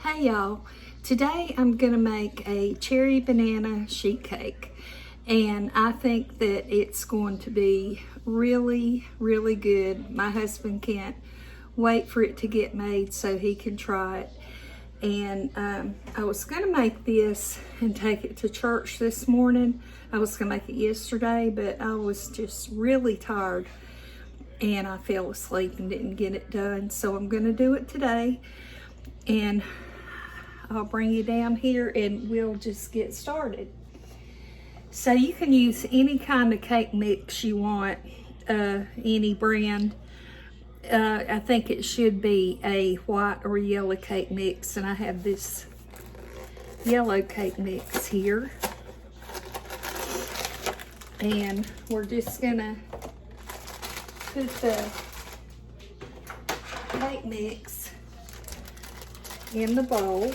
Hey y'all, today I'm gonna make a cherry banana sheet cake, and I think that it's going to be really good. My husband can't wait for it to get made so he can try it. And I was gonna make this and take it to church this morning. I was gonna make it yesterday, but I was just really tired and I fell asleep and didn't get it done. So I'm gonna do it today, and I'll bring you down here and we'll just get started. So you can use any kind of cake mix you want, any brand. I think it should be a white or yellow cake mix, and I have this yellow cake mix here. And we're just gonna put the cake mix in the bowl.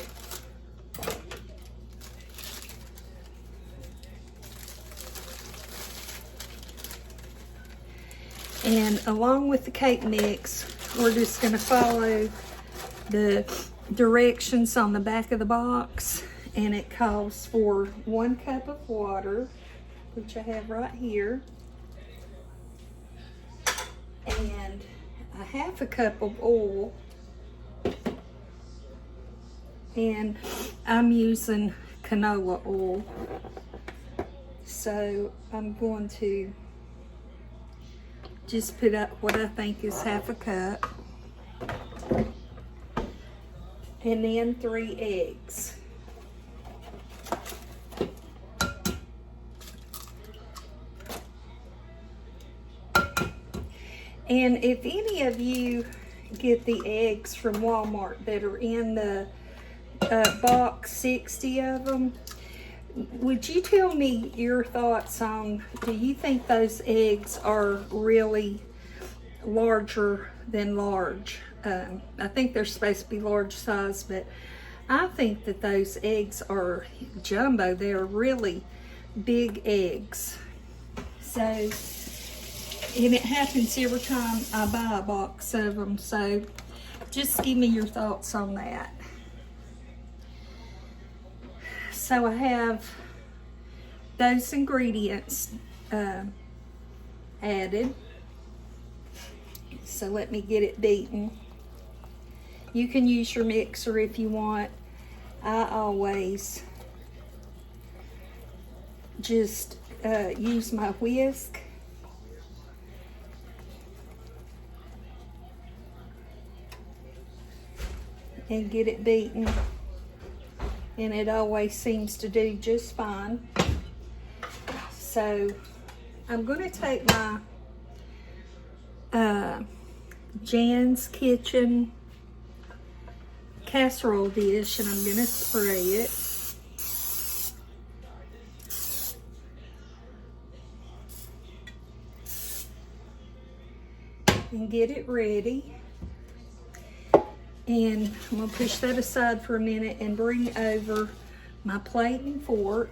And along with the cake mix, we're just gonna follow the directions on the back of the box, and it calls for 1 cup of water, which I have right here, and a half a cup of oil, and I'm using canola oil. So I'm going to just put up what I think is half a cup, and then 3 eggs. And if any of you get the eggs from Walmart that are in the box, 60 of them, would you tell me your thoughts on, do you think those eggs are really larger than large? I think they're supposed to be large size, but I think that those eggs are jumbo. They're really big eggs. So, and it happens every time I buy a box of them. So just give me your thoughts on that. So I have those ingredients added. So let me get it beaten. You can use your mixer if you want. I always just use my whisk. And get it beaten. And it always seems to do just fine. So I'm going to take my Jan's Kitchen casserole dish, and I'm going to spray it. And get it ready. And I'm going to push that aside for a minute and bring over my plate and fork.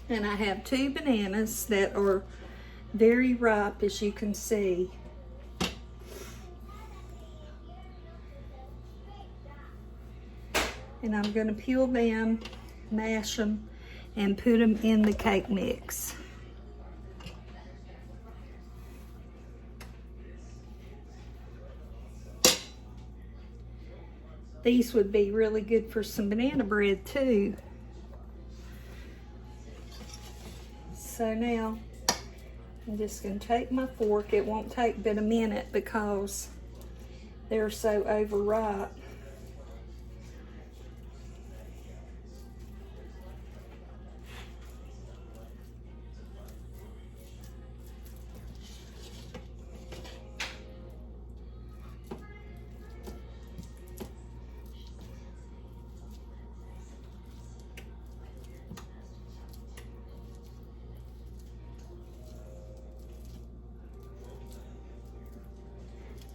And I have 2 bananas that are very ripe, as you can see. And I'm going to peel them, mash them, and put them in the cake mix. These would be really good for some banana bread too. So now I'm just going to take my fork. It won't take but a minute because they're so overripe.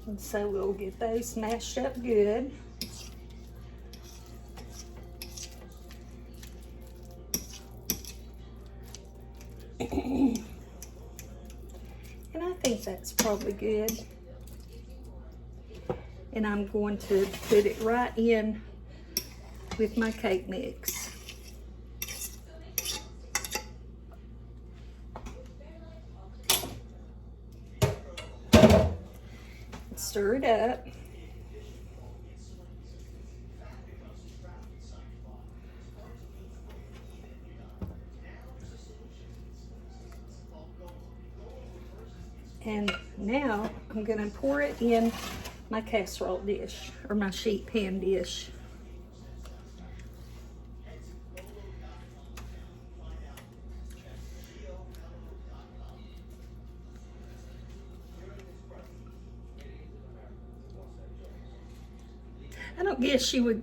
And so we'll get those mashed up good. And I think that's probably good. and I'm going to put it right in with my cake mix. Stir it up. And now I'm going to pour it in my casserole dish, or my sheet pan dish. I don't guess you would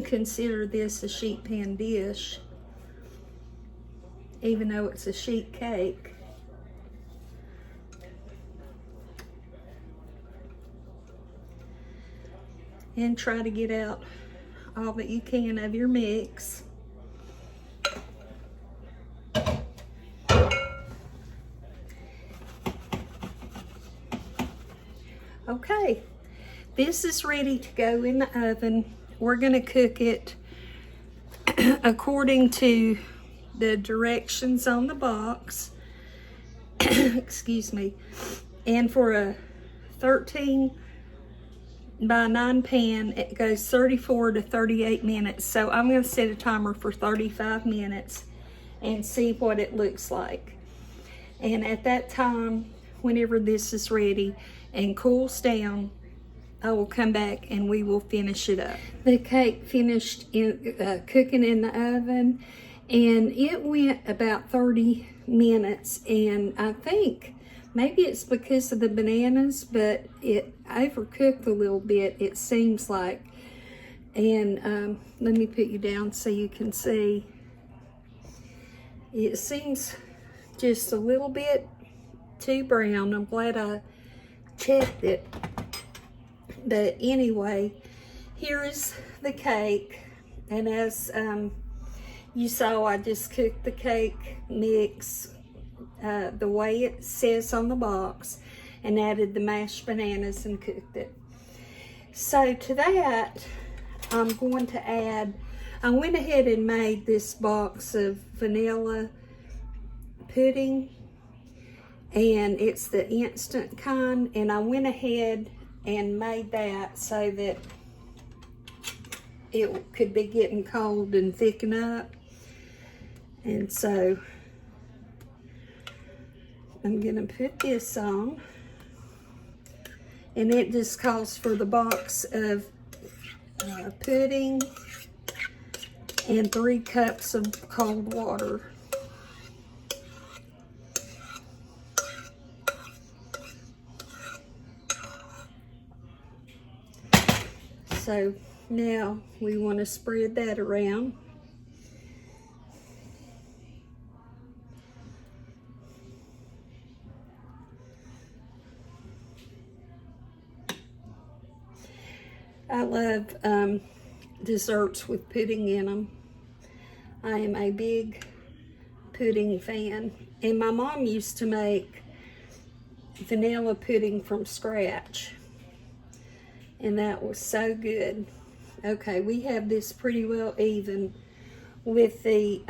consider this a sheet pan dish, even though it's a sheet cake. And try to get out all that you can of your mix. Okay, this is ready to go in the oven. We're gonna cook it according to the directions on the box. Excuse me. And for a 13 by 9 pan, it goes 34 to 38 minutes. So I'm going to set a timer for 35 minutes and see what it looks like. And at that time, whenever this is ready and cools down, I will come back and we will finish it up. The cake finished cooking in the oven, and it went about 30 minutes, and I think maybe it's because of the bananas, but it overcooked a little bit, it seems like. And let me put you down so you can see. It seems just a little bit too brown. I'm glad I checked it. But anyway, here is the cake. And as you saw, I just cooked the cake mix the way it says on the box, and added the mashed bananas and cooked it. So to that, I'm going to add, I went ahead and made this box of vanilla pudding, and it's the instant kind, and I went ahead and made that so that it could be getting cold and thicken up. And so I'm gonna put this on, and it just calls for the box of pudding and 3 cups of cold water. So now we want to spread that around. I love desserts with pudding in them. I am a big pudding fan. And my mom used to make vanilla pudding from scratch. And that was so good. Okay, we have this pretty well even with the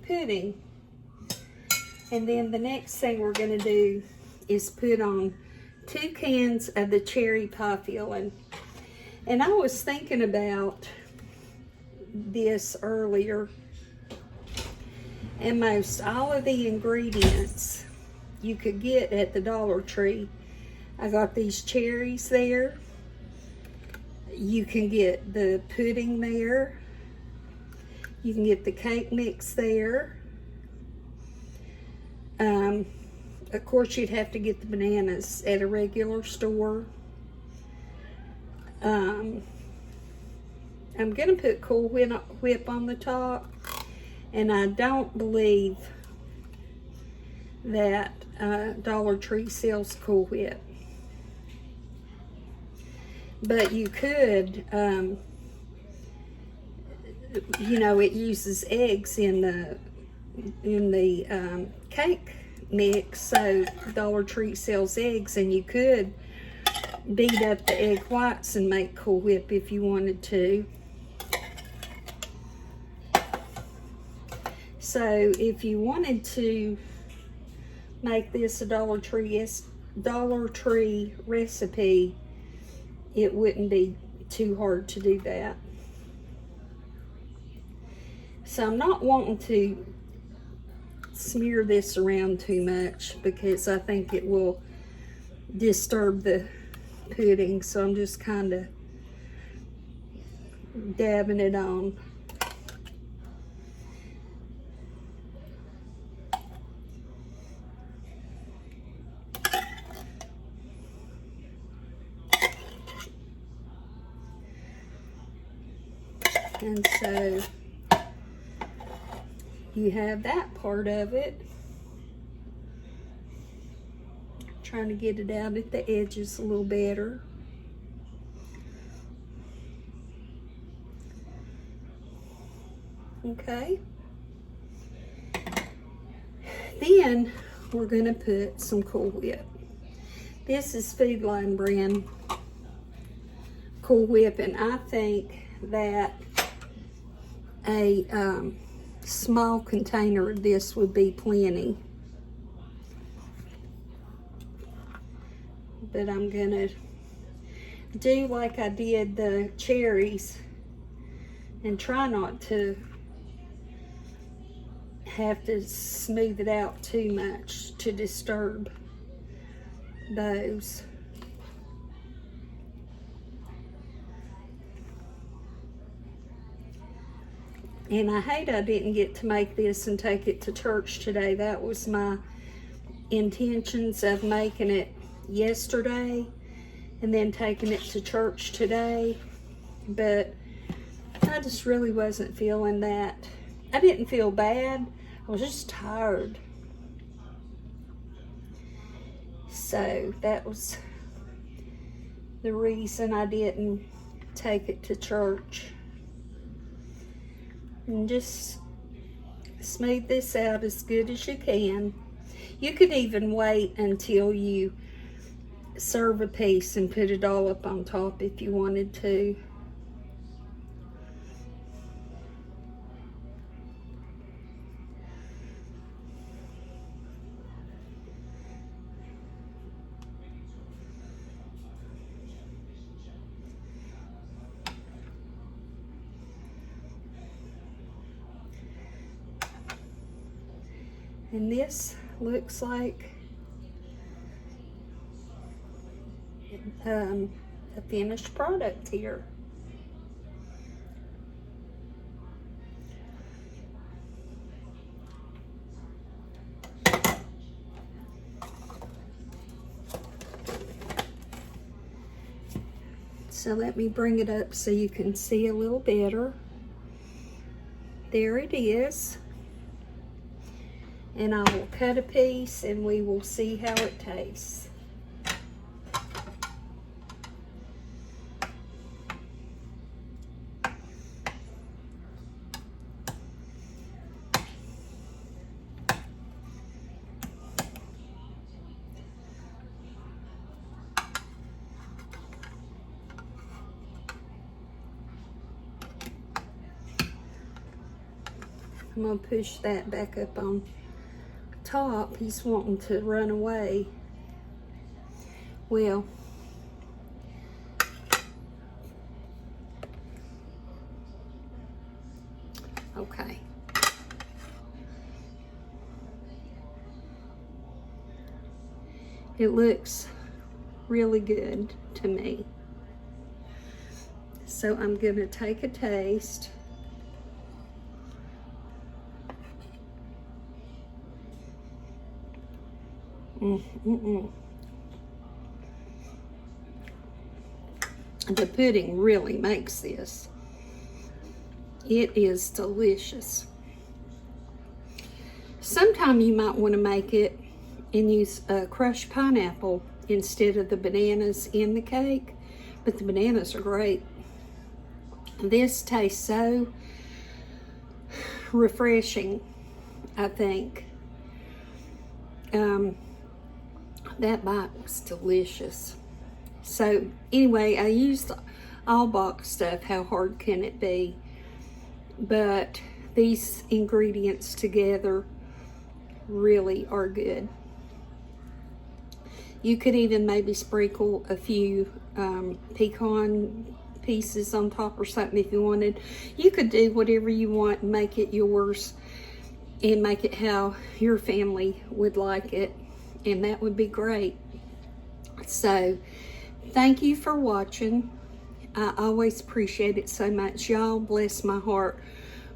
pudding. And then the next thing we're going to do is put on 2 cans of the cherry pie filling. And I was thinking about this earlier, and most all of the ingredients you could get at the Dollar Tree. I got these cherries there. You can get the pudding there. You can get the cake mix there. Of course, you'd have to get the bananas at a regular store. I'm gonna put Cool Whip on the top, and I don't believe that Dollar Tree sells Cool Whip, but you could, you know, it uses eggs in the cake mix, so Dollar Tree sells eggs, and you could beat up the egg whites and make Cool Whip if you wanted to. So if you wanted to make this a Dollar Tree recipe, it wouldn't be too hard to do that. So I'm not wanting to smear this around too much because I think it will disturb the pudding, so I'm just kind of dabbing it on. And so you have that part of it. Trying to get it out at the edges a little better. Okay. Then we're going to put some Cool Whip. This is Food Line brand Cool Whip, and I think that a small container of this would be plenty. But I'm gonna do like I did the cherries and try not to have to smooth it out too much to disturb those. And I hate I didn't get to make this and take it to church today. That was my intentions of making it yesterday and then taking it to church today. But I just really wasn't feeling that. I didn't feel bad. I was just tired. So that was the reason I didn't take it to church. And just smooth this out as good as you can. You could even wait until you serve a piece and put it all up on top if you wanted to. And this looks like a finished product here. So let me bring it up so you can see a little better. There it is. And I will cut a piece and we will see how it tastes. I'm going to push that back up on top. He's wanting to run away. Well, okay. It looks really good to me. So I'm going to take a taste. The pudding really makes this. It is delicious. Sometime you might want to make it and use crushed pineapple instead of the bananas in the cake, but the bananas are great. This tastes so refreshing, I think. That bite was delicious. So anyway, I used all box stuff. How hard can it be? But these ingredients together really are good. You could even maybe sprinkle a few pecan pieces on top or something if you wanted. You could do whatever you want and make it yours and make it how your family would like it, and that would be great. So thank you for watching. I always appreciate it so much. Y'all bless my heart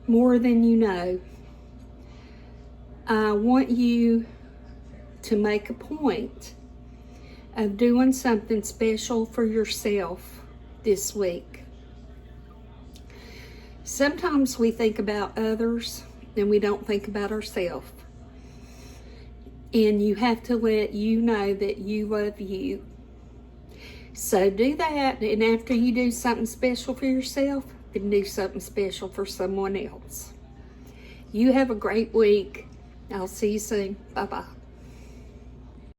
more than you know. I want you to make a point of doing something special for yourself this week. Sometimes we think about others and we don't think about ourselves. And you have to let you know that you love you. So do that, and after you do something special for yourself, then do something special for someone else. You have a great week. I'll see you soon. Bye-bye.